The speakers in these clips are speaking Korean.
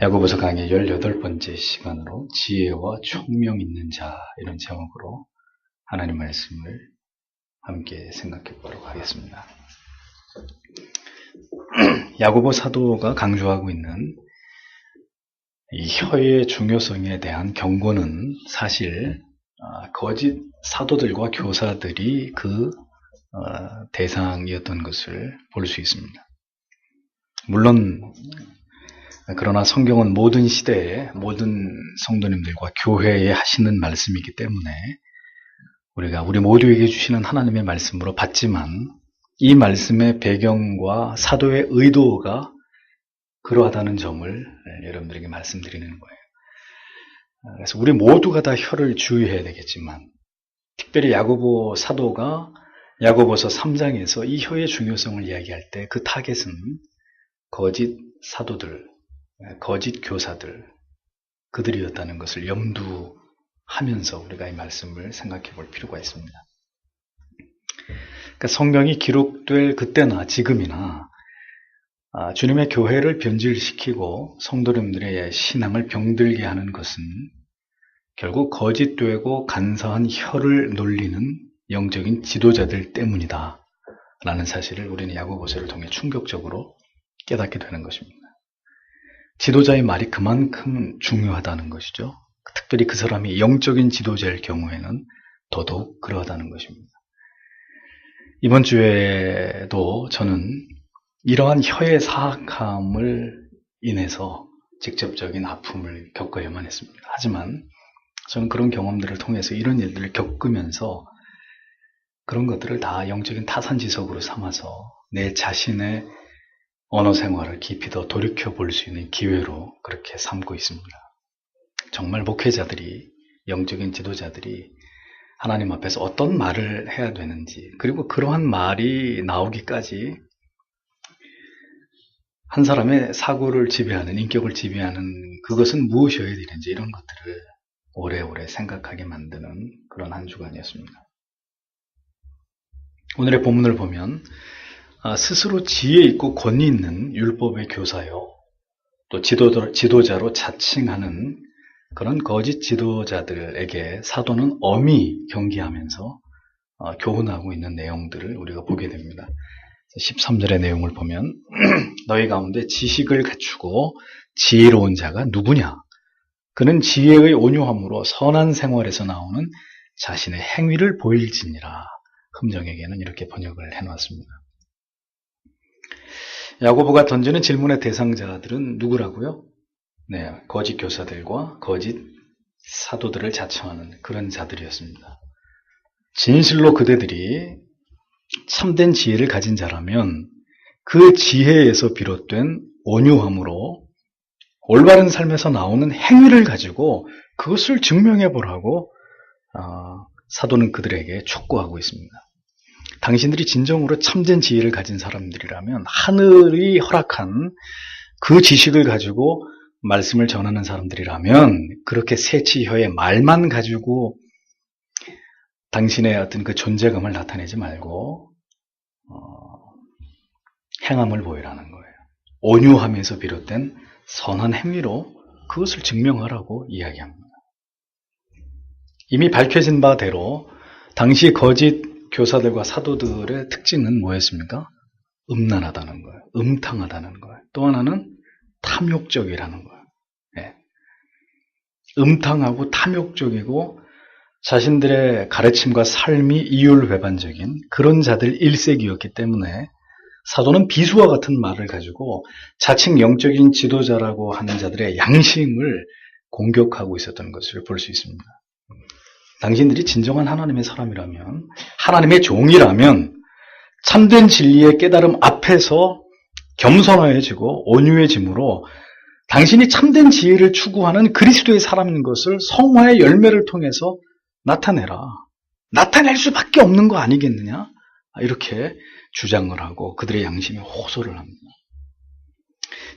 야고보서 강의 18번째 시간으로 지혜와 총명 있는 자, 이런 제목으로 하나님 말씀을 함께 생각해 보도록 하겠습니다. 야고보 사도가 강조하고 있는 이 혀의 중요성에 대한 경고는 사실 거짓 사도들과 교사들이 그 대상이었던 것을 볼 수 있습니다. 물론 그러나 성경은 모든 시대에 모든 성도님들과 교회에 하시는 말씀이기 때문에 우리가 우리 모두에게 주시는 하나님의 말씀으로 받지만 이 말씀의 배경과 사도의 의도가 그러하다는 점을 여러분들에게 말씀드리는 거예요. 그래서 우리 모두가 다 혀를 주의해야 되겠지만 특별히 야고보 사도가 야고보서 3장에서 이 혀의 중요성을 이야기할 때 그 타겟은 거짓 사도들, 거짓 교사들, 그들이었다는 것을 염두하면서 우리가 이 말씀을 생각해 볼 필요가 있습니다. 그러니까 성경이 기록될 그때나 지금이나 주님의 교회를 변질시키고 성도님들의 신앙을 병들게 하는 것은 결국 거짓되고 간사한 혀를 놀리는 영적인 지도자들 때문이다 라는 사실을 우리는 야고보서를 통해 충격적으로 깨닫게 되는 것입니다. 지도자의 말이 그만큼 중요하다는 것이죠. 특별히 그 사람이 영적인 지도자일 경우에는 더더욱 그러하다는 것입니다. 이번 주에도 저는 이러한 혀의 사악함을 인해서 직접적인 아픔을 겪어야만 했습니다. 하지만 저는 그런 경험들을 통해서 이런 일들을 겪으면서 그런 것들을 다 영적인 타산지석으로 삼아서 내 자신의 언어 생활을 깊이 더 돌이켜볼 수 있는 기회로 그렇게 삼고 있습니다. 정말 목회자들이, 영적인 지도자들이 하나님 앞에서 어떤 말을 해야 되는지, 그리고 그러한 말이 나오기까지 한 사람의 사고를 지배하는, 인격을 지배하는 그것은 무엇이어야 되는지, 이런 것들을 오래오래 생각하게 만드는 그런 한 주간이었습니다. 오늘의 본문을 보면 스스로 지혜 있고 권위 있는 율법의 교사요, 또 지도자로 자칭하는 그런 거짓 지도자들에게 사도는 엄히 경계하면서 교훈하고 있는 내용들을 우리가 보게 됩니다. 13절의 내용을 보면 너희 가운데 지식을 갖추고 지혜로운 자가 누구냐? 그는 지혜의 온유함으로 선한 생활에서 나오는 자신의 행위를 보일지니라. 금정에게는 이렇게 번역을 해놨습니다. 야고보가 던지는 질문의 대상자들은 누구라고요? 네, 거짓 교사들과 거짓 사도들을 자청하는 그런 자들이었습니다. 진실로 그대들이 참된 지혜를 가진 자라면 그 지혜에서 비롯된 온유함으로 올바른 삶에서 나오는 행위를 가지고 그것을 증명해 보라고 사도는 그들에게 촉구하고 있습니다. 당신들이 진정으로 참된 지혜를 가진 사람들이라면 하늘이 허락한 그 지식을 가지고 말씀을 전하는 사람들이라면 그렇게 새치혀의 말만 가지고 당신의 어떤 그 존재감을 나타내지 말고 행함을 보이라는 거예요. 온유함에서 비롯된 선한 행위로 그것을 증명하라고 이야기합니다. 이미 밝혀진 바대로 당시 거짓 교사들과 사도들의 특징은 뭐였습니까? 음란하다는 거예요. 음탕하다는 거예요. 또 하나는 탐욕적이라는 거예요. 네. 음탕하고 탐욕적이고 자신들의 가르침과 삶이 이율배반적인 그런 자들 일색이었기 때문에 사도는 비수와 같은 말을 가지고 자칭 영적인 지도자라고 하는 자들의 양심을 공격하고 있었던 것을 볼 수 있습니다. 당신들이 진정한 하나님의 사람이라면, 하나님의 종이라면 참된 진리의 깨달음 앞에서 겸손해지고 온유해짐으로 당신이 참된 지혜를 추구하는 그리스도의 사람인 것을 성화의 열매를 통해서 나타내라. 나타낼 수밖에 없는 거 아니겠느냐? 이렇게 주장을 하고 그들의 양심에 호소를 합니다.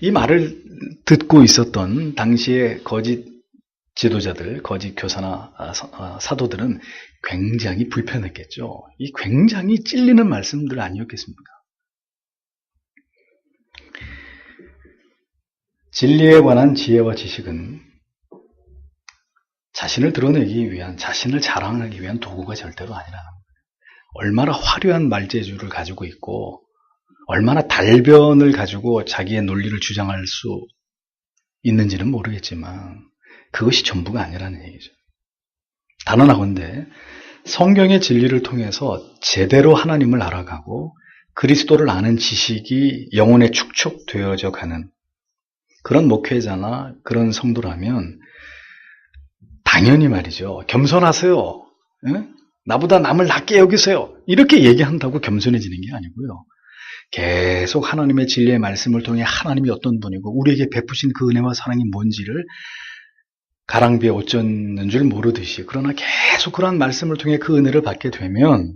이 말을 듣고 있었던 당시의 거짓 지도자들, 거짓 교사나 사도들은 굉장히 불편했겠죠. 이 굉장히 찔리는 말씀들 아니었겠습니까? 진리에 관한 지혜와 지식은 자신을 드러내기 위한, 자신을 자랑하기 위한 도구가 절대로 아니라는 거예요. 얼마나 화려한 말재주를 가지고 있고 얼마나 달변을 가지고 자기의 논리를 주장할 수 있는지는 모르겠지만 그것이 전부가 아니라는 얘기죠. 단언하건대 성경의 진리를 통해서 제대로 하나님을 알아가고 그리스도를 아는 지식이 영혼에 축적되어져 가는 그런 목회자나 그런 성도라면 당연히 말이죠. 겸손하세요. 에? 나보다 남을 낮게 여기세요. 이렇게 얘기한다고 겸손해지는 게 아니고요. 계속 하나님의 진리의 말씀을 통해 하나님이 어떤 분이고 우리에게 베푸신 그 은혜와 사랑이 뭔지를 가랑비에 옷 젖는 줄 모르듯이, 그러나 계속 그러한 말씀을 통해 그 은혜를 받게 되면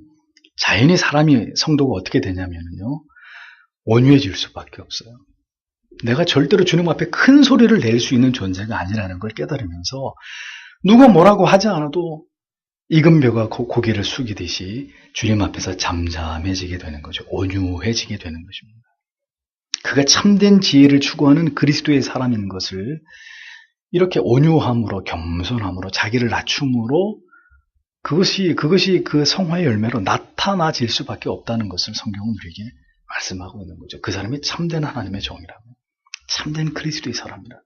자연히 사람이, 성도가 어떻게 되냐면요, 온유해질 수밖에 없어요. 내가 절대로 주님 앞에 큰 소리를 낼 수 있는 존재가 아니라는 걸 깨달으면서 누가 뭐라고 하지 않아도 익은 벼가 고개를 숙이듯이 주님 앞에서 잠잠해지게 되는 거죠. 온유해지게 되는 것입니다. 그가 참된 지혜를 추구하는 그리스도의 사람인 것을 이렇게 온유함으로, 겸손함으로, 자기를 낮춤으로 그것이 그 성화의 열매로 나타나질 수밖에 없다는 것을 성경은 우리에게 말씀하고 있는 거죠. 그 사람이 참된 하나님의 종이라고, 참된 그리스도의 사람이라.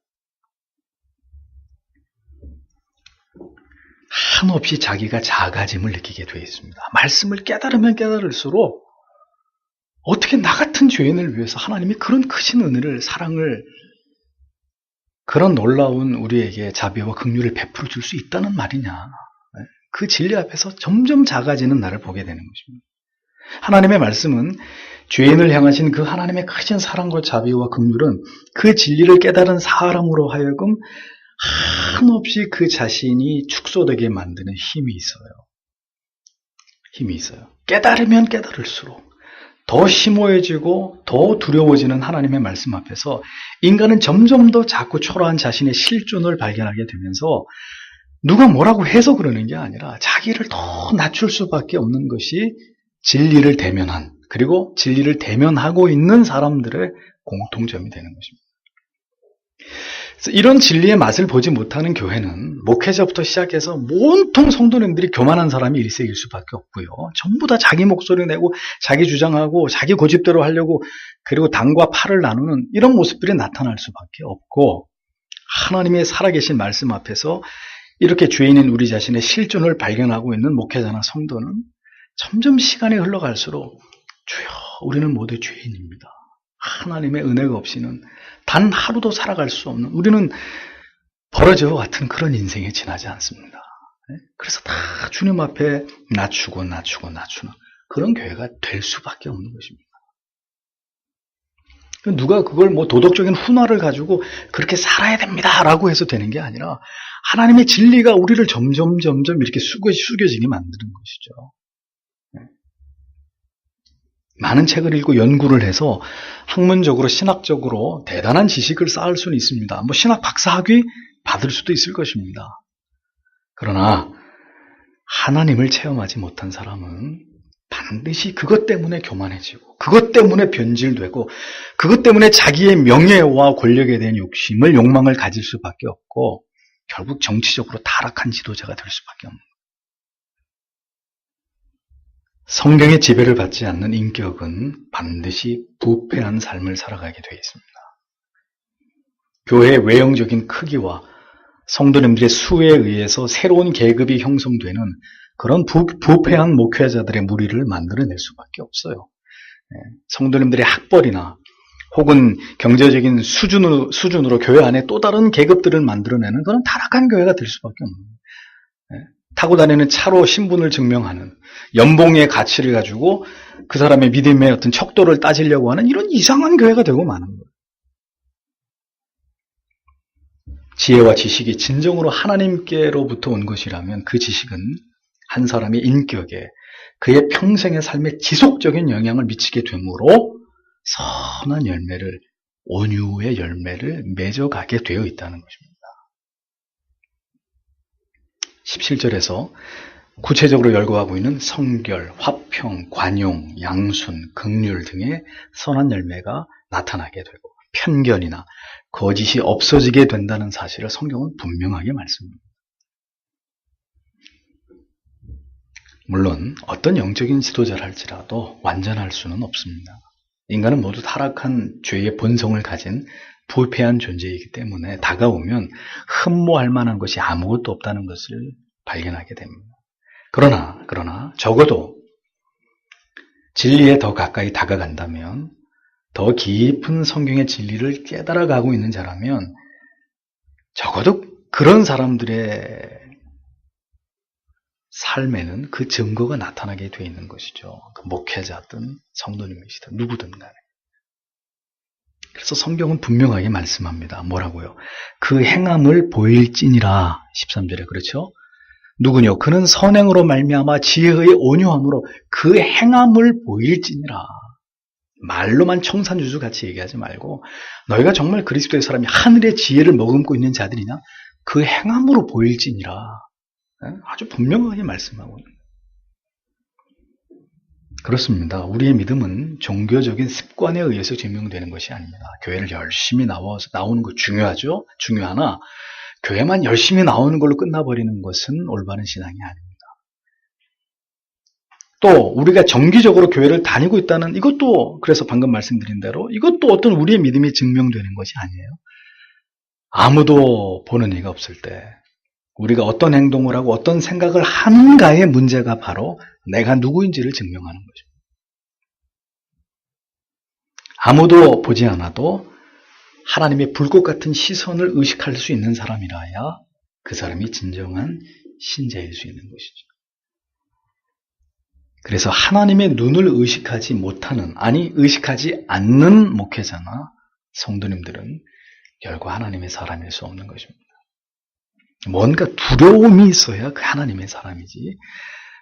한없이 자기가 작아짐을 느끼게 되어 있습니다. 말씀을 깨달으면 깨달을수록 어떻게 나 같은 죄인을 위해서 하나님이 그런 크신 은혜를, 사랑을, 그런 놀라운 우리에게 자비와 긍휼을 베풀어 줄 수 있다는 말이냐. 그 진리 앞에서 점점 작아지는 나를 보게 되는 것입니다. 하나님의 말씀은 죄인을 향하신 그 하나님의 크신 사랑과 자비와 긍휼은 그 진리를 깨달은 사람으로 하여금 한없이 그 자신이 축소되게 만드는 힘이 있어요. 힘이 있어요. 깨달으면 깨달을수록 더 심오해지고 더 두려워지는 하나님의 말씀 앞에서 인간은 점점 더 자꾸 초라한 자신의 실존을 발견하게 되면서 누가 뭐라고 해서 그러는 게 아니라 자기를 더 낮출 수밖에 없는 것이 진리를 대면한, 그리고 진리를 대면하고 있는 사람들의 공통점이 되는 것입니다. 이런 진리의 맛을 보지 못하는 교회는 목회자부터 시작해서 온통 성도님들이 교만한 사람이 일색일 수밖에 없고요. 전부 다 자기 목소리 내고 자기 주장하고 자기 고집대로 하려고, 그리고 당과 팔을 나누는 이런 모습들이 나타날 수밖에 없고, 하나님의 살아계신 말씀 앞에서 이렇게 죄인인 우리 자신의 실존을 발견하고 있는 목회자나 성도는 점점 시간이 흘러갈수록 주여, 우리는 모두 죄인입니다. 하나님의 은혜가 없이는 단 하루도 살아갈 수 없는, 우리는 버러지와 같은 그런 인생에 지나지 않습니다. 그래서 다 주님 앞에 낮추는 그런 교회가 될 수밖에 없는 것입니다. 누가 그걸 뭐 도덕적인 훈화를 가지고 그렇게 살아야 됩니다라고 해서 되는 게 아니라 하나님의 진리가 우리를 점점 이렇게 숙여지게 만드는 것이죠. 많은 책을 읽고 연구를 해서 학문적으로, 신학적으로 대단한 지식을 쌓을 수는 있습니다. 뭐 신학 박사 학위 받을 수도 있을 것입니다. 그러나 하나님을 체험하지 못한 사람은 반드시 그것 때문에 교만해지고, 그것 때문에 변질되고, 그것 때문에 자기의 명예와 권력에 대한 욕망을 가질 수밖에 없고, 결국 정치적으로 타락한 지도자가 될 수밖에 없는 거예요. 성경의 지배를 받지 않는 인격은 반드시 부패한 삶을 살아가게 되어 있습니다. 교회의 외형적인 크기와 성도님들의 수에 의해서 새로운 계급이 형성되는 그런 부패한 목회자들의 무리를 만들어낼 수밖에 없어요. 성도님들의 학벌이나 혹은 경제적인 수준으로 교회 안에 또 다른 계급들을 만들어내는 그런 타락한 교회가 될 수밖에 없는 거예요. 타고 다니는 차로 신분을 증명하는, 연봉의 가치를 가지고 그 사람의 믿음의 어떤 척도를 따지려고 하는 이런 이상한 교회가 되고 마는 거예요. 지혜와 지식이 진정으로 하나님께로부터 온 것이라면 그 지식은 한 사람의 인격에, 그의 평생의 삶에 지속적인 영향을 미치게 되므로 선한 열매를, 온유의 열매를 맺어가게 되어 있다는 것입니다. 17절에서 구체적으로 열거하고 있는 성결, 화평, 관용, 양순, 긍휼 등의 선한 열매가 나타나게 되고, 편견이나 거짓이 없어지게 된다는 사실을 성경은 분명하게 말씀합니다. 물론 어떤 영적인 지도자를 할지라도 완전할 수는 없습니다. 인간은 모두 타락한 죄의 본성을 가진 부패한 존재이기 때문에 다가오면 흠모할 만한 것이 아무것도 없다는 것을 발견하게 됩니다. 그러나 적어도 진리에 더 가까이 다가간다면, 더 깊은 성경의 진리를 깨달아가고 있는 자라면 적어도 그런 사람들의 삶에는 그 증거가 나타나게 되어 있는 것이죠. 그 목회자든 성도님이시든 누구든 간에. 그래서 성경은 분명하게 말씀합니다. 뭐라고요? 그 행함을 보일지니라. 13절에 그렇죠? 누구뇨? 그는 선행으로 말미암아 지혜의 온유함으로 그 행함을 보일지니라. 말로만 청산유수 같이 얘기하지 말고 너희가 정말 그리스도의 사람이 하늘의 지혜를 머금고 있는 자들이냐? 그 행함으로 보일지니라. 아주 분명하게 말씀하고 있는. 그렇습니다. 우리의 믿음은 종교적인 습관에 의해서 증명되는 것이 아닙니다. 교회를 열심히 나오는 거 중요하죠? 중요하나 교회만 열심히 나오는 걸로 끝나버리는 것은 올바른 신앙이 아닙니다. 또 우리가 정기적으로 교회를 다니고 있다는 이것도, 그래서 방금 말씀드린 대로 이것도 어떤 우리의 믿음이 증명되는 것이 아니에요. 아무도 보는 이가 없을 때 우리가 어떤 행동을 하고 어떤 생각을 하는가의 문제가 바로 내가 누구인지를 증명하는 거죠. 아무도 보지 않아도 하나님의 불꽃 같은 시선을 의식할 수 있는 사람이라야 그 사람이 진정한 신자일 수 있는 것이죠. 그래서 하나님의 눈을 의식하지 못하는, 아니 의식하지 않는 목회자나 성도님들은 결국 하나님의 사람일 수 없는 것입니다. 뭔가 두려움이 있어야 그 하나님의 사람이지,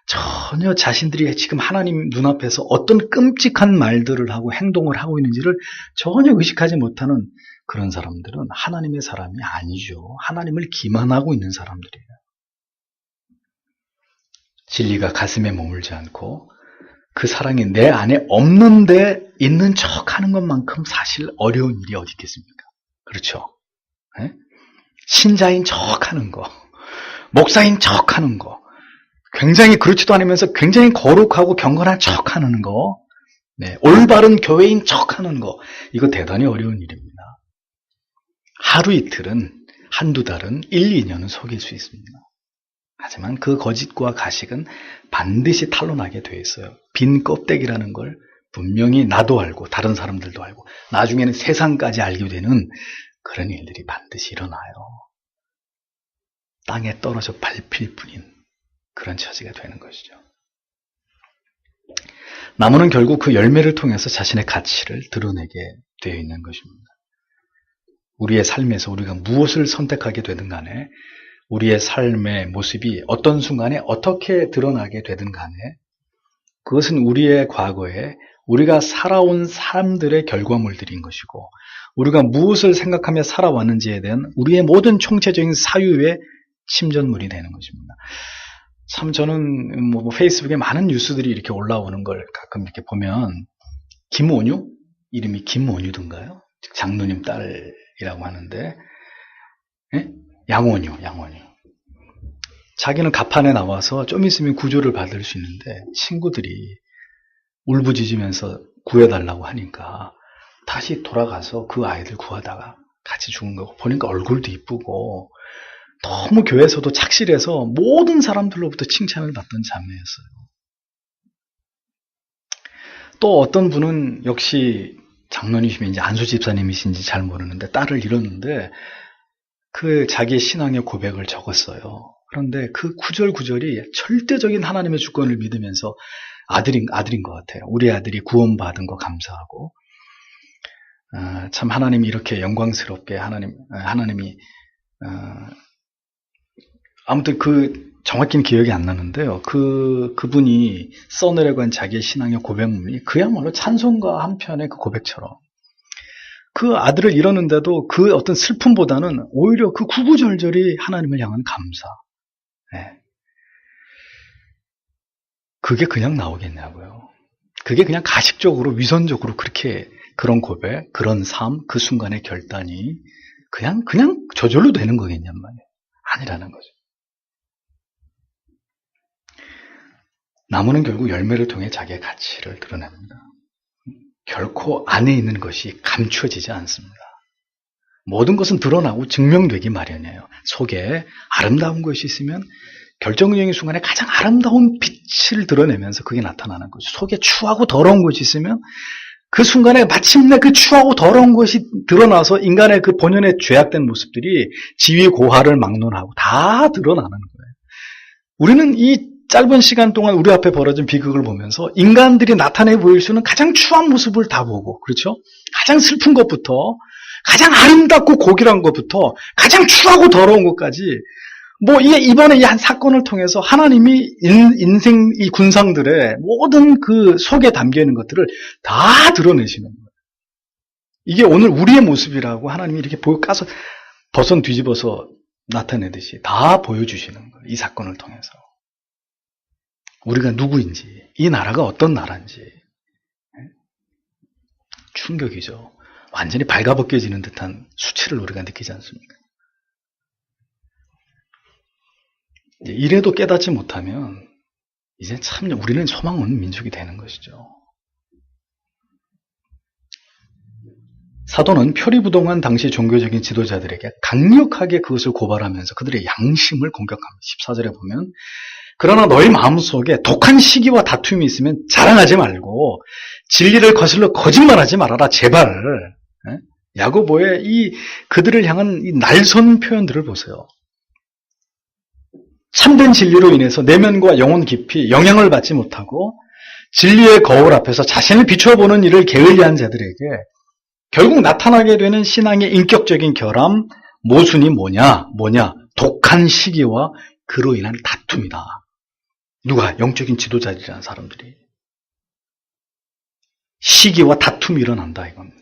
전혀 자신들이 지금 하나님 눈앞에서 어떤 끔찍한 말들을 하고 행동을 하고 있는지를 전혀 의식하지 못하는 그런 사람들은 하나님의 사람이 아니죠. 하나님을 기만하고 있는 사람들이에요. 진리가 가슴에 머물지 않고 그 사랑이 내 안에 없는데 있는 척하는 것만큼 사실 어려운 일이 어디 있겠습니까? 그렇죠? 네? 신자인 척하는 거, 목사인 척하는 거, 굉장히 그렇지도 않으면서 굉장히 거룩하고 경건한 척하는 거, 네, 올바른 교회인 척하는 거, 이거 대단히 어려운 일입니다. 하루 이틀은, 한두 달은, 1, 2년은 속일 수 있습니다. 하지만 그 거짓과 가식은 반드시 탄로나게 돼 있어요. 빈 껍데기라는 걸 분명히 나도 알고 다른 사람들도 알고 나중에는 세상까지 알게 되는 그런 일들이 반드시 일어나요. 땅에 떨어져 밟힐 뿐인 그런 처지가 되는 것이죠. 나무는 결국 그 열매를 통해서 자신의 가치를 드러내게 되어 있는 것입니다. 우리의 삶에서 우리가 무엇을 선택하게 되든 간에 우리의 삶의 모습이 어떤 순간에 어떻게 드러나게 되든 간에 그것은 우리의 과거에 우리가 살아온 사람들의 결과물들인 것이고 우리가 무엇을 생각하며 살아왔는지에 대한 우리의 모든 총체적인 사유의 침전물이 되는 것입니다. 참 저는 페이스북에 많은 뉴스들이 이렇게 올라오는 걸 가끔 이렇게 보면 김온유? 이름이 김온유든가요? 장로님 딸이라고 하는데 예? 양온유. 자기는 가판에 나와서 좀 있으면 구조를 받을 수 있는데 친구들이 울부짖으면서 구해달라고 하니까 다시 돌아가서 그 아이들 구하다가 같이 죽은 거고 보니까 얼굴도 이쁘고 너무 교회에서도 착실해서 모든 사람들로부터 칭찬을 받던 자매였어요. 또 어떤 분은 역시 장로님이신지 안수 집사님이신지 잘 모르는데 딸을 잃었는데 그 자기의 신앙의 고백을 적었어요. 그런데 그 구절구절이 절대적인 하나님의 주권을 믿으면서 아들인 것 같아요. 우리 아들이 구원받은 거 감사하고 참 하나님이 이렇게 영광스럽게 하나님이 아무튼 그 정확히는 기억이 안 나는데요. 그분이 써내려고 한 자기의 신앙의 고백문이 그야말로 찬송가 한 편의 그 고백처럼 그 아들을 잃었는데도 그 어떤 슬픔보다는 오히려 그 구구절절이 하나님을 향한 감사. 네. 그게 그냥 나오겠냐고요. 그게 그냥 가식적으로 위선적으로 그렇게 그런 고백, 그런 삶, 그 순간의 결단이 그냥 저절로 되는 거겠냔 말이에요. 아니라는 거죠. 나무는 결국 열매를 통해 자기의 가치를 드러냅니다. 결코 안에 있는 것이 감추어지지 않습니다. 모든 것은 드러나고 증명되기 마련이에요. 속에 아름다운 것이 있으면 결정적인 순간에 가장 아름다운 빛을 드러내면서 그게 나타나는 거죠. 속에 추하고 더러운 것이 있으면 그 순간에 마침내 그 추하고 더러운 것이 드러나서 인간의 그 본연의 죄악된 모습들이 지위 고하를 막론하고 다 드러나는 거예요. 우리는 이 짧은 시간 동안 우리 앞에 벌어진 비극을 보면서 인간들이 나타내 보일 수 있는 가장 추한 모습을 다 보고, 그렇죠? 가장 슬픈 것부터, 가장 아름답고 고귀한 것부터, 가장 추하고 더러운 것까지, 이번에 이 한 사건을 통해서 하나님이 인생 이 군상들의 모든 그 속에 담겨 있는 것들을 다 드러내시는 거예요. 이게 오늘 우리의 모습이라고 하나님이 이렇게 까서 버선 뒤집어서 나타내듯이 다 보여주시는 거예요. 이 사건을 통해서. 우리가 누구인지, 이 나라가 어떤 나라인지. 충격이죠. 완전히 발가벗겨지는 듯한 수치를 우리가 느끼지 않습니까? 이래도 깨닫지 못하면 이제 참 우리는 소망 없는 민족이 되는 것이죠. 사도는 표리부동한 당시 종교적인 지도자들에게 강력하게 그것을 고발하면서 그들의 양심을 공격합니다. 14절에 보면 그러나 너희 마음속에 독한 시기와 다툼이 있으면 자랑하지 말고 진리를 거슬러 거짓말하지 말아라 제발. 야고보의 이 그들을 향한 이 날선 표현들을 보세요. 참된 진리로 인해서 내면과 영혼 깊이 영향을 받지 못하고 진리의 거울 앞에서 자신을 비춰보는 일을 게을리한 자들에게 결국 나타나게 되는 신앙의 인격적인 결함, 모순이 뭐냐? 독한 시기와 그로 인한 다툼이다. 누가? 영적인 지도자들이라는 사람들이. 시기와 다툼이 일어난다 이겁니다.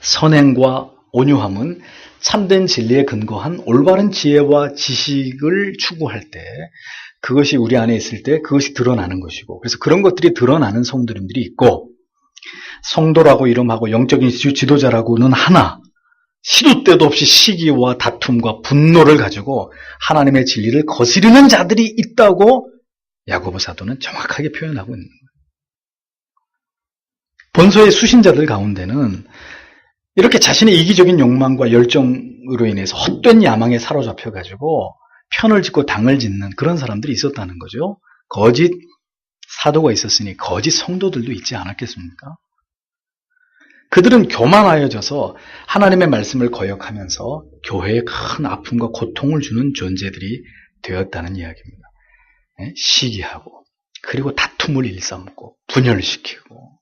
선행과 온유함은 참된 진리에 근거한 올바른 지혜와 지식을 추구할 때 그것이 우리 안에 있을 때 그것이 드러나는 것이고, 그래서 그런 것들이 드러나는 성도님들이 있고, 성도라고 이름하고 영적인 지도자라고는 하나 시도 때도 없이 시기와 다툼과 분노를 가지고 하나님의 진리를 거스르는 자들이 있다고 야고보 사도는 정확하게 표현하고 있는 거예요. 본서의 수신자들 가운데는 이렇게 자신의 이기적인 욕망과 열정으로 인해서 헛된 야망에 사로잡혀가지고 편을 짓고 당을 짓는 그런 사람들이 있었다는 거죠. 거짓 사도가 있었으니 거짓 성도들도 있지 않았겠습니까? 그들은 교만하여져서 하나님의 말씀을 거역하면서 교회에 큰 아픔과 고통을 주는 존재들이 되었다는 이야기입니다. 시기하고 그리고 다툼을 일삼고 분열시키고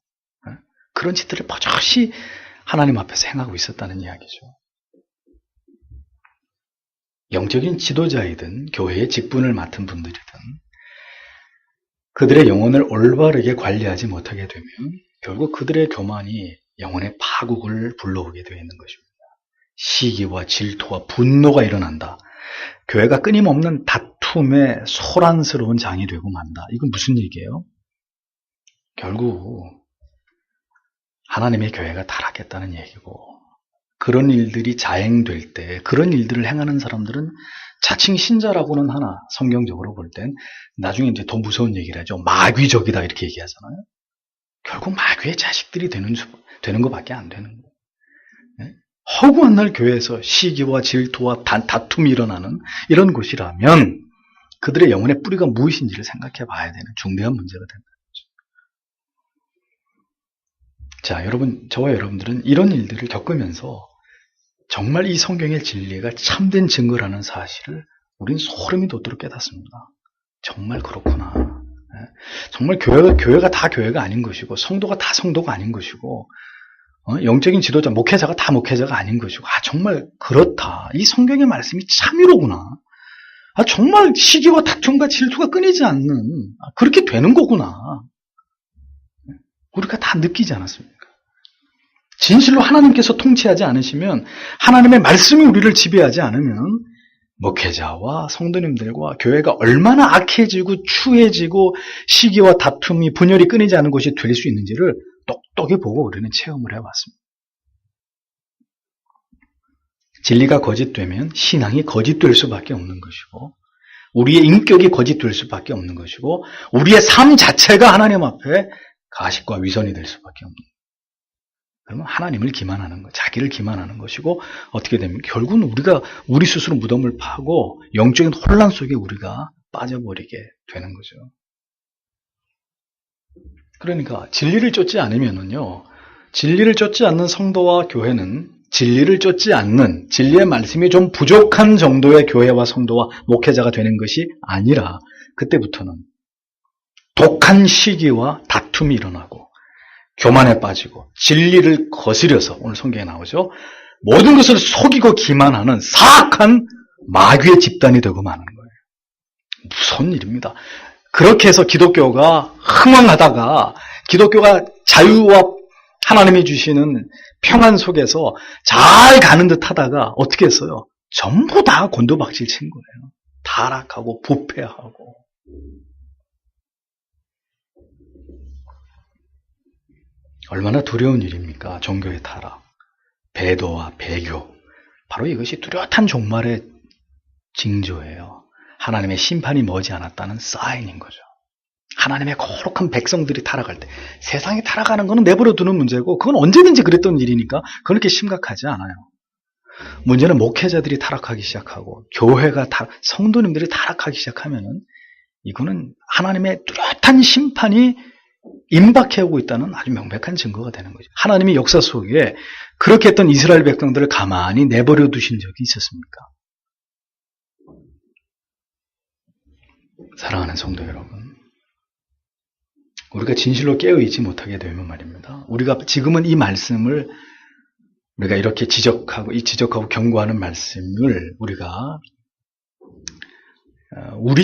그런 짓들을 버젓이 하나님 앞에서 행하고 있었다는 이야기죠. 영적인 지도자이든 교회의 직분을 맡은 분들이든 그들의 영혼을 올바르게 관리하지 못하게 되면 결국 그들의 교만이 영혼의 파국을 불러오게 되어 있는 것입니다. 시기와 질투와 분노가 일어난다. 교회가 끊임없는 다툼의 소란스러운 장이 되고 만다. 이건 무슨 얘기예요? 결국 하나님의 교회가 타락했다는 얘기고, 그런 일들이 자행될 때 그런 일들을 행하는 사람들은 자칭 신자라고는 하나 성경적으로 볼 땐 나중에 이제 더 무서운 얘기를 하죠. 마귀적이다 이렇게 얘기하잖아요. 결국 마귀의 자식들이 되는 것밖에 안 되는 거예요. 허구한 날 교회에서 시기와 질투와 다툼이 일어나는 이런 곳이라면 그들의 영혼의 뿌리가 무엇인지를 생각해 봐야 되는 중대한 문제가 된다. 자, 여러분, 저와 여러분들은 이런 일들을 겪으면서 정말 이 성경의 진리가 참된 증거라는 사실을 우린 소름이 돋도록 깨닫습니다. 정말 그렇구나. 정말 교회가 다 교회가 아닌 것이고, 성도가 다 성도가 아닌 것이고, 영적인 지도자, 목회자가 다 목회자가 아닌 것이고, 정말 그렇다. 이 성경의 말씀이 참이로구나. 정말 시기와 다툼과 질투가 끊이지 않는, 그렇게 되는 거구나. 우리가 다 느끼지 않았습니까? 진실로 하나님께서 통치하지 않으시면, 하나님의 말씀이 우리를 지배하지 않으면 목회자와 성도님들과 교회가 얼마나 악해지고 추해지고 시기와 다툼이 분열이 끊이지 않은 것이 될 수 있는지를 똑똑히 보고 우리는 체험을 해봤습니다. 진리가 거짓되면 신앙이 거짓될 수밖에 없는 것이고 우리의 인격이 거짓될 수밖에 없는 것이고 우리의 삶 자체가 하나님 앞에 가식과 위선이 될 수밖에 없는 거예요. 그러면 하나님을 기만하는 것, 자기를 기만하는 것이고 어떻게 되면 결국은 우리가 우리 스스로 무덤을 파고 영적인 혼란 속에 우리가 빠져버리게 되는 거죠. 그러니까 진리를 쫓지 않으면은요, 진리를 쫓지 않는 성도와 교회는 진리를 쫓지 않는 진리의 말씀이 좀 부족한 정도의 교회와 성도와 목회자가 되는 것이 아니라 그때부터는 독한 시기와 다툼이 일어나고 교만에 빠지고 진리를 거스려서 오늘 성경에 나오죠. 모든 것을 속이고 기만하는 사악한 마귀의 집단이 되고 마는 거예요. 무서운 일입니다. 그렇게 해서 기독교가 흥왕하다가 기독교가 자유와 하나님이 주시는 평안 속에서 잘 가는 듯 하다가 어떻게 했어요? 전부 다 곤두박질 친 거예요. 타락하고 부패하고. 얼마나 두려운 일입니까? 종교의 타락, 배도와 배교. 바로 이것이 뚜렷한 종말의 징조예요. 하나님의 심판이 머지않았다는 사인인 거죠. 하나님의 거룩한 백성들이 타락할 때 세상이 타락하는 것은 내버려 두는 문제고 그건 언제든지 그랬던 일이니까 그렇게 심각하지 않아요. 문제는 목회자들이 타락하기 시작하고 교회가 성도님들이 타락하기 시작하면은 이거는 하나님의 뚜렷한 심판이 임박해오고 있다는 아주 명백한 증거가 되는 거죠. 하나님이 역사 속에 그렇게 했던 이스라엘 백성들을 가만히 내버려 두신 적이 있었습니까? 사랑하는 성도 여러분, 우리가 진실로 깨어있지 못하게 되면 말입니다. 우리가 지금은 이 말씀을 우리가 이렇게 지적하고 경고하는 말씀을 우리가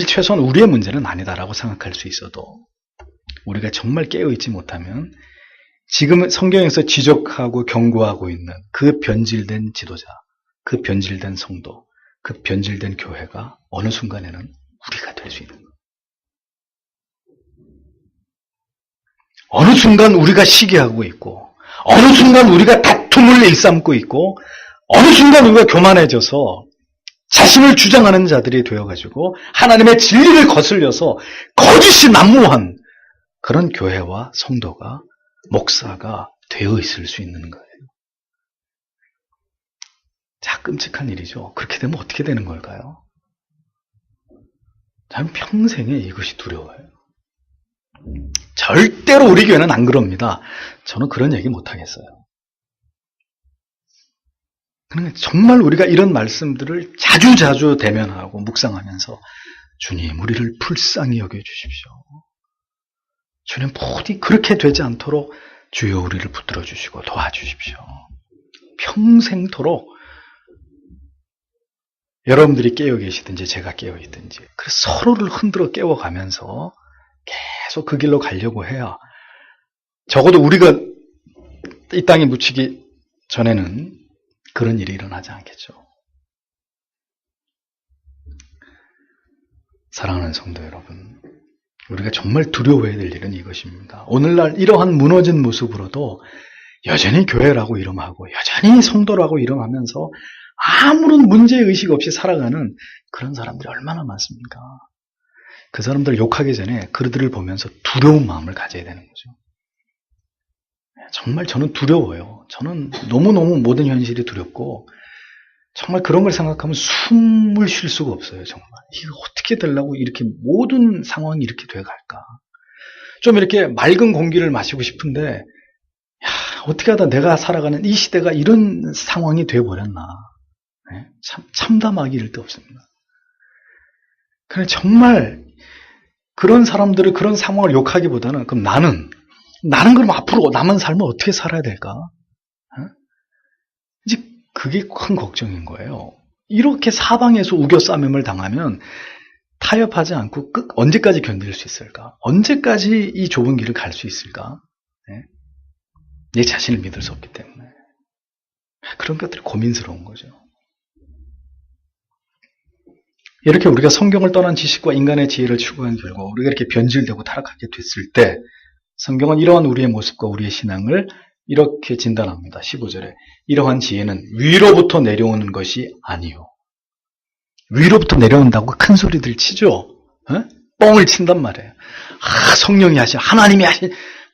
최소한 우리의 문제는 아니다라고 생각할 수 있어도 우리가 정말 깨어있지 못하면 지금 성경에서 지적하고 경고하고 있는 그 변질된 지도자, 그 변질된 성도, 그 변질된 교회가 어느 순간에는 우리가 될 수 있는 거예요. 어느 순간 우리가 시기하고 있고 어느 순간 우리가 다툼을 일삼고 있고 어느 순간 우리가 교만해져서 자신을 주장하는 자들이 되어가지고 하나님의 진리를 거슬려서 거짓이 난무한 그런 교회와 성도가 목사가 되어 있을 수 있는 거예요. 자, 끔찍한 일이죠. 그렇게 되면 어떻게 되는 걸까요? 저는 평생에 이것이 두려워요. 절대로 우리 교회는 안 그럽니다. 저는 그런 얘기 못 하겠어요. 그러니까 정말 우리가 이런 말씀들을 자주자주 대면하고 묵상하면서 주님, 우리를 불쌍히 여겨주십시오. 주님, 부디 그렇게 되지 않도록 주여 우리를 붙들어 주시고 도와주십시오. 평생토록 여러분들이 깨어 계시든지 제가 깨어 있든지 그래서 서로를 흔들어 깨워가면서 계속 그 길로 가려고 해야 적어도 우리가 이 땅에 묻히기 전에는 그런 일이 일어나지 않겠죠. 사랑하는 성도 여러분, 우리가 정말 두려워해야 될 일은 이것입니다. 오늘날 이러한 무너진 모습으로도 여전히 교회라고 이름하고 여전히 성도라고 이름하면서 아무런 문제의식 없이 살아가는 그런 사람들이 얼마나 많습니까? 그 사람들 욕하기 전에 그들을 보면서 두려운 마음을 가져야 되는 거죠. 정말 저는 두려워요. 저는 너무너무 모든 현실이 두렵고 정말 그런 걸 생각하면 숨을 쉴 수가 없어요. 정말 이게 어떻게 되려고 이렇게 모든 상황이 이렇게 돼갈까. 좀 이렇게 맑은 공기를 마시고 싶은데 어떻게 하다 내가 살아가는 이 시대가 이런 상황이 돼버렸나. 네? 참담하기 이를 데 없습니다. 그래 정말 그런 사람들을 그런 상황을 욕하기보다는 그럼 나는 그럼 앞으로 남은 삶을 어떻게 살아야 될까? 이제 그게 큰 걱정인 거예요. 이렇게 사방에서 우겨싸매을 당하면 타협하지 않고 언제까지 견딜 수 있을까? 언제까지 이 좁은 길을 갈 수 있을까? 네? 내 자신을 믿을 수 없기 때문에 그런 것들이 고민스러운 거죠. 이렇게 우리가 성경을 떠난 지식과 인간의 지혜를 추구한 결과 우리가 이렇게 변질되고 타락하게 됐을 때 성경은 이러한 우리의 모습과 우리의 신앙을 이렇게 진단합니다. 15절에 이러한 지혜는 위로부터 내려오는 것이 아니요. 위로부터 내려온다고 큰 소리들 치죠. 에? 뻥을 친단 말이에요. 성령이 하신, 하나님이 하신,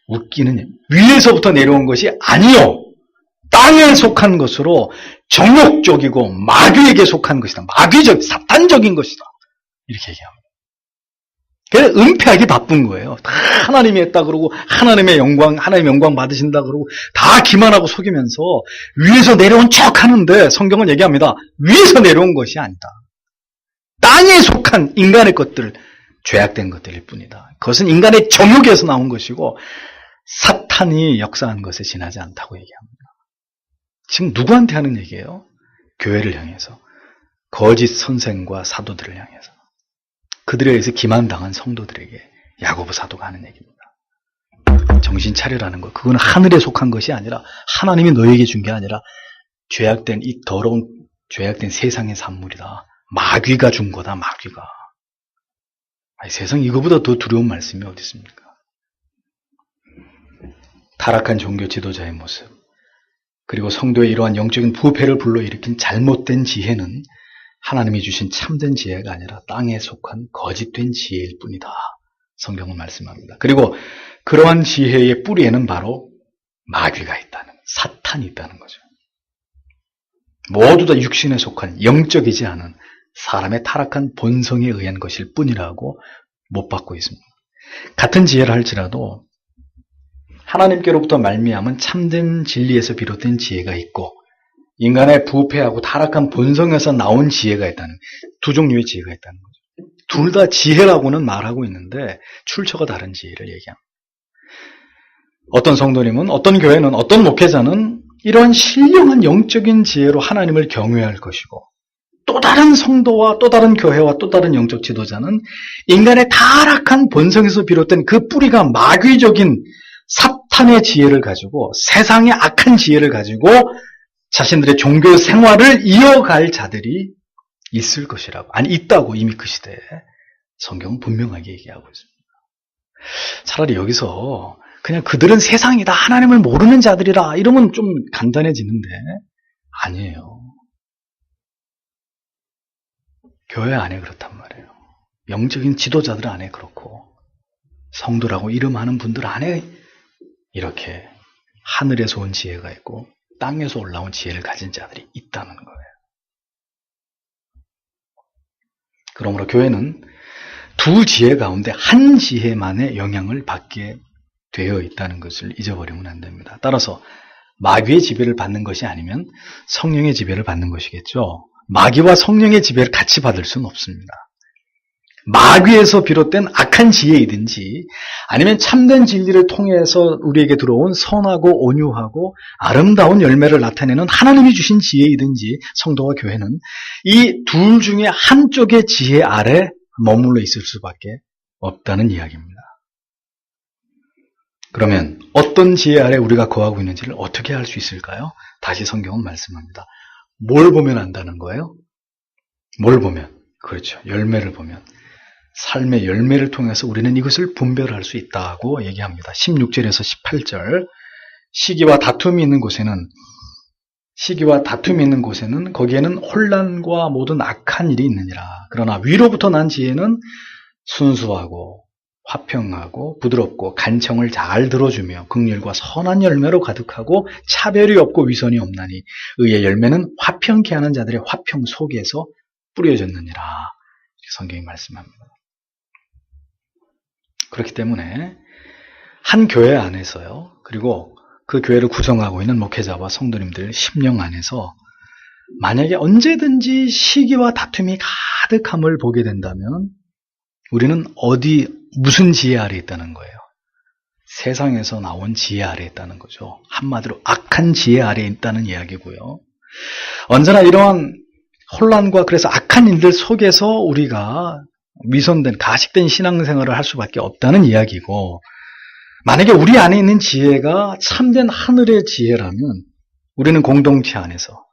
웃기는, 위에서부터 내려온 것이 아니요. 땅에 속한 것으로 정욕적이고 마귀에게 속한 것이다. 마귀적, 사탄적인 것이다. 이렇게 얘기합니다. 그래서 은폐하기 바쁜 거예요. 다 하나님이 했다 그러고 하나님의 영광 받으신다 그러고 다 기만하고 속이면서 위에서 내려온 척 하는데 성경은 얘기합니다. 위에서 내려온 것이 아니다. 땅에 속한 인간의 것들, 죄악된 것들일 뿐이다. 그것은 인간의 정욕에서 나온 것이고 사탄이 역사한 것에 지나지 않다고 얘기합니다. 지금 누구한테 하는 얘기예요? 교회를 향해서. 거짓 선생과 사도들을 향해서. 그들에 의해서 기만당한 성도들에게 야고보 사도가 하는 얘기입니다. 정신 차려라는 것. 그건 하늘에 속한 것이 아니라 하나님이 너에게 준 게 아니라 죄악된 이 더러운 죄악된 세상의 산물이다. 마귀가 준 거다. 마귀가. 아니, 세상 이거보다 더 두려운 말씀이 어디 있습니까? 타락한 종교 지도자의 모습 그리고 성도의 이러한 영적인 부패를 불러일으킨 잘못된 지혜는 하나님이 주신 참된 지혜가 아니라 땅에 속한 거짓된 지혜일 뿐이다. 성경은 말씀합니다. 그리고 그러한 지혜의 뿌리에는 바로 마귀가 있다는, 사탄이 있다는 거죠. 모두 다 육신에 속한 영적이지 않은 사람의 타락한 본성에 의한 것일 뿐이라고 못 받고 있습니다. 같은 지혜를 할지라도 하나님께로부터 말미암은 참된 진리에서 비롯된 지혜가 있고 인간의 부패하고 타락한 본성에서 나온 지혜가 있다는, 두 종류의 지혜가 있다는 거죠. 둘 다 지혜라고는 말하고 있는데 출처가 다른 지혜를 얘기합니다. 어떤 성도님은, 어떤 교회는, 어떤 목회자는 이러한 신령한 영적인 지혜로 하나님을 경외할 것이고 또 다른 성도와 또 다른 교회와 또 다른 영적 지도자는 인간의 타락한 본성에서 비롯된 그 뿌리가 마귀적인 사탄의 지혜를 가지고 세상의 악한 지혜를 가지고 자신들의 종교 생활을 이어갈 자들이 있을 것이라고, 아니 있다고 이미 그 시대에 성경은 분명하게 얘기하고 있습니다. 차라리 여기서 그냥 그들은 세상이다, 하나님을 모르는 자들이라 이러면 좀 간단해지는데 아니에요. 교회 안에 그렇단 말이에요. 영적인 지도자들 안에 그렇고 성도라고 이름하는 분들 안에 이렇게 하늘에서 온 지혜가 있고 땅에서 올라온 지혜를 가진 자들이 있다는 거예요. 그러므로 교회는 두 지혜 가운데 한 지혜만의 영향을 받게 되어 있다는 것을 잊어버리면 안 됩니다. 따라서 마귀의 지배를 받는 것이 아니면 성령의 지배를 받는 것이겠죠. 마귀와 성령의 지배를 같이 받을 수는 없습니다. 마귀에서 비롯된 악한 지혜이든지 아니면 참된 진리를 통해서 우리에게 들어온 선하고 온유하고 아름다운 열매를 나타내는 하나님이 주신 지혜이든지 성도와 교회는 이 둘 중에 한쪽의 지혜 아래 머물러 있을 수밖에 없다는 이야기입니다. 그러면 어떤 지혜 아래 우리가 거하고 있는지를 어떻게 알 수 있을까요? 다시 성경은 말씀합니다. 뭘 보면 안다는 거예요? 뭘 보면? 그렇죠. 열매를 보면. 삶의 열매를 통해서 우리는 이것을 분별할 수 있다고 얘기합니다. 16절에서 18절 시기와 다툼이 있는 곳에는 거기에는 혼란과 모든 악한 일이 있느니라. 그러나 위로부터 난 지혜는 순수하고 화평하고 부드럽고 간청을 잘 들어주며 긍휼과 선한 열매로 가득하고 차별이 없고 위선이 없나니 의의 열매는 화평케 하는 자들의 화평 속에서 뿌려졌느니라. 성경이 말씀합니다. 그렇기 때문에 한 교회 안에서요, 그리고 그 교회를 구성하고 있는 목회자와 성도님들 심령 안에서 만약에 언제든지 시기와 다툼이 가득함을 보게 된다면 우리는 무슨 지혜 아래 있다는 거예요? 세상에서 나온 지혜 아래 있다는 거죠. 한마디로 악한 지혜 아래 있다는 이야기고요. 언제나 이러한 혼란과 그래서 악한 일들 속에서 우리가 위선된, 가식된 신앙생활을 할 수밖에 없다는 이야기고, 만약에 우리 안에 있는 지혜가 참된 하늘의 지혜라면 우리는 공동체 안에서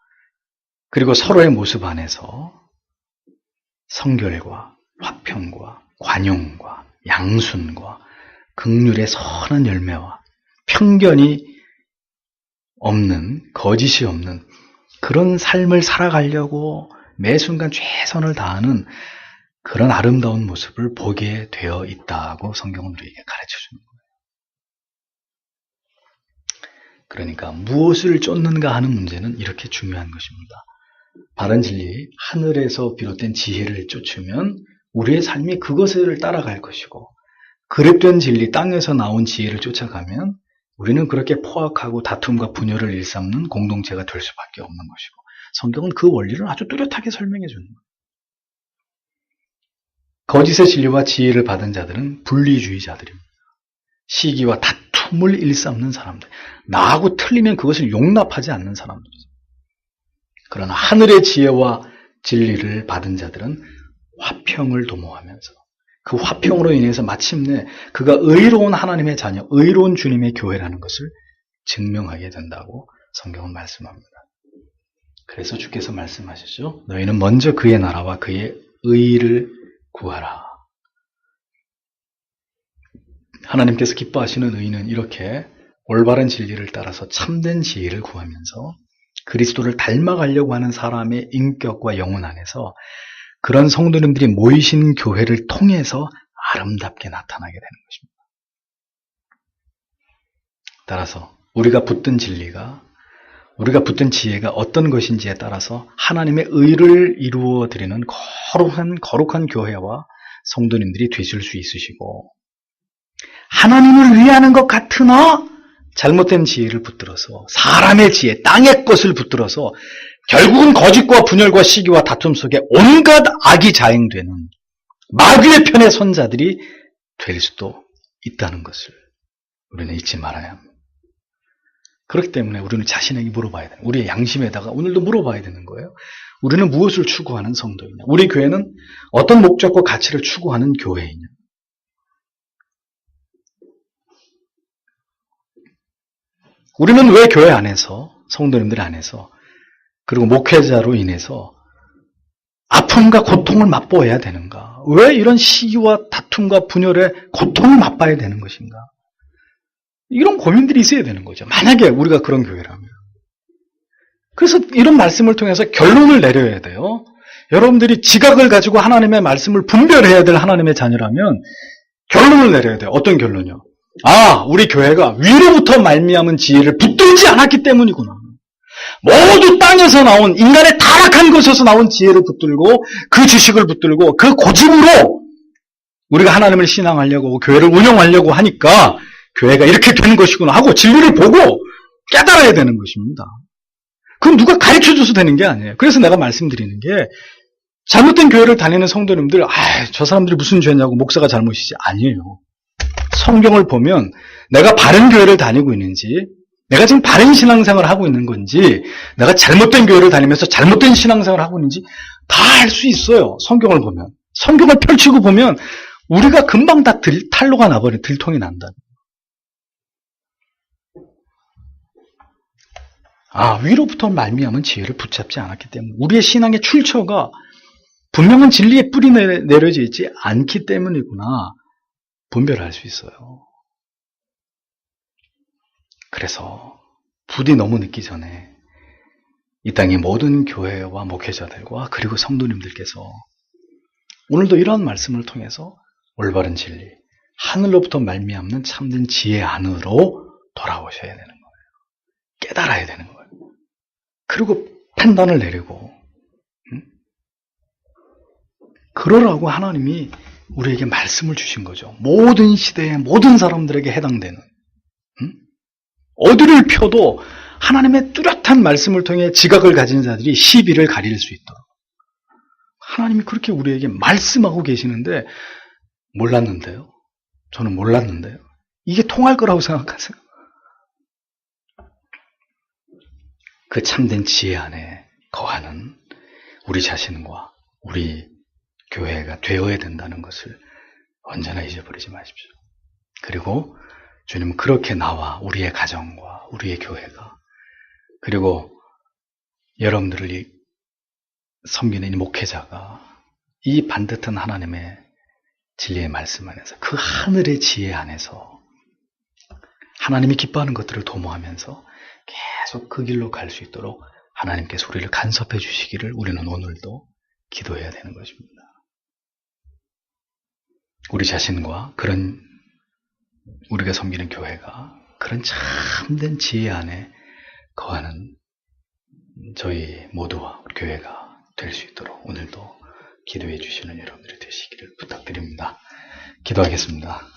그리고 서로의 모습 안에서 성결과 화평과 관용과 양순과 긍휼의 선한 열매와 편견이 없는, 거짓이 없는 그런 삶을 살아가려고 매 순간 최선을 다하는 그런 아름다운 모습을 보게 되어 있다고 성경은 우리에게 가르쳐 주는 거예요. 그러니까 무엇을 쫓는가 하는 문제는 이렇게 중요한 것입니다. 바른 진리, 하늘에서 비롯된 지혜를 쫓으면 우리의 삶이 그것을 따라갈 것이고, 그릇된 진리, 땅에서 나온 지혜를 쫓아가면 우리는 그렇게 포악하고 다툼과 분열을 일삼는 공동체가 될 수밖에 없는 것이고, 성경은 그 원리를 아주 뚜렷하게 설명해 주는 거예요. 거짓의 진리와 지혜를 받은 자들은 분리주의자들입니다. 시기와 다툼을 일삼는 사람들, 나하고 틀리면 그것을 용납하지 않는 사람들이죠. 그러나 하늘의 지혜와 진리를 받은 자들은 화평을 도모하면서 그 화평으로 인해서 마침내 그가 의로운 하나님의 자녀, 의로운 주님의 교회라는 것을 증명하게 된다고 성경은 말씀합니다. 그래서 주께서 말씀하셨죠. 너희는 먼저 그의 나라와 그의 의를 구하라. 하나님께서 기뻐하시는 의는 이렇게 올바른 진리를 따라서 참된 지혜를 구하면서 그리스도를 닮아가려고 하는 사람의 인격과 영혼 안에서 그런 성도님들이 모이신 교회를 통해서 아름답게 나타나게 되는 것입니다. 따라서 우리가 붙든 진리가, 우리가 붙든 지혜가 어떤 것인지에 따라서 하나님의 의를 이루어 드리는 거룩한 교회와 성도님들이 되실 수 있으시고, 하나님을 위하는 것 같으나 잘못된 지혜를 붙들어서, 사람의 지혜, 땅의 것을 붙들어서 결국은 거짓과 분열과 시기와 다툼 속에 온갖 악이 자행되는 마귀의 편에 선 자들이 될 수도 있다는 것을 우리는 잊지 말아야 합니다. 그렇기 때문에 우리는 자신에게 물어봐야 돼요. 우리의 양심에다가 오늘도 물어봐야 되는 거예요. 우리는 무엇을 추구하는 성도이냐? 우리 교회는 어떤 목적과 가치를 추구하는 교회이냐? 우리는 왜 교회 안에서, 성도님들 안에서, 그리고 목회자로 인해서 아픔과 고통을 맛보아야 되는가? 왜 이런 시기와 다툼과 분열의 고통을 맛봐야 되는 것인가? 이런 고민들이 있어야 되는 거죠. 만약에 우리가 그런 교회라면. 그래서 이런 말씀을 통해서 결론을 내려야 돼요. 여러분들이 지각을 가지고 하나님의 말씀을 분별해야 될 하나님의 자녀라면 결론을 내려야 돼요. 어떤 결론이요? 아, 우리 교회가 위로부터 말미암은 지혜를 붙들지 않았기 때문이구나. 모두 땅에서 나온, 인간의 타락한 것에서 나온 지혜를 붙들고 그 지식을 붙들고 그 고집으로 우리가 하나님을 신앙하려고 교회를 운영하려고 하니까 교회가 이렇게 되는 것이구나 하고 진리를 보고 깨달아야 되는 것입니다. 그건 누가 가르쳐줘서 되는 게 아니에요. 그래서 내가 말씀드리는 게, 잘못된 교회를 다니는 성도님들, 저 사람들이 무슨 죄냐고 목사가 잘못이지. 아니에요. 성경을 보면 내가 바른 교회를 다니고 있는지, 내가 지금 바른 신앙생활을 하고 있는 건지, 내가 잘못된 교회를 다니면서 잘못된 신앙생활을 하고 있는지 다 알 수 있어요. 성경을 보면. 성경을 펼치고 보면 우리가 금방 다 탄로가 나버린, 들통이 난다. 위로부터 말미암은 지혜를 붙잡지 않았기 때문에, 우리의 신앙의 출처가 분명한 진리의 뿌리 내려져 있지 않기 때문이구나 분별할 수 있어요. 그래서 부디 너무 늦기 전에 이 땅의 모든 교회와 목회자들과 그리고 성도님들께서 오늘도 이러한 말씀을 통해서 올바른 진리, 하늘로부터 말미암는 참된 지혜 안으로 돌아오셔야 되는 거예요. 깨달아야 되는 거예요. 그리고 판단을 내리고, 그러라고 하나님이 우리에게 말씀을 주신 거죠. 모든 시대에 모든 사람들에게 해당되는, 어디를 펴도 하나님의 뚜렷한 말씀을 통해 지각을 가진 자들이 시비를 가릴 수 있도록 하나님이 그렇게 우리에게 말씀하고 계시는데 몰랐는데요. 저는 몰랐는데요. 이게 통할 거라고 생각하세요? 그 참된 지혜 안에 거하는 우리 자신과 우리 교회가 되어야 된다는 것을 언제나 잊어버리지 마십시오. 그리고 주님은 그렇게 나와 우리의 가정과 우리의 교회가, 그리고 여러분들을 섬기는 이 목회자가 이 반듯한 하나님의 진리의 말씀 안에서, 그 하늘의 지혜 안에서 하나님이 기뻐하는 것들을 도모하면서 계속 그 길로 갈 수 있도록 하나님께서 우리를 간섭해 주시기를 우리는 오늘도 기도해야 되는 것입니다. 우리 자신과 그런 우리가 섬기는 교회가 그런 참된 지혜 안에 거하는 저희 모두와 우리 교회가 될 수 있도록 오늘도 기도해 주시는 여러분들이 되시기를 부탁드립니다. 기도하겠습니다.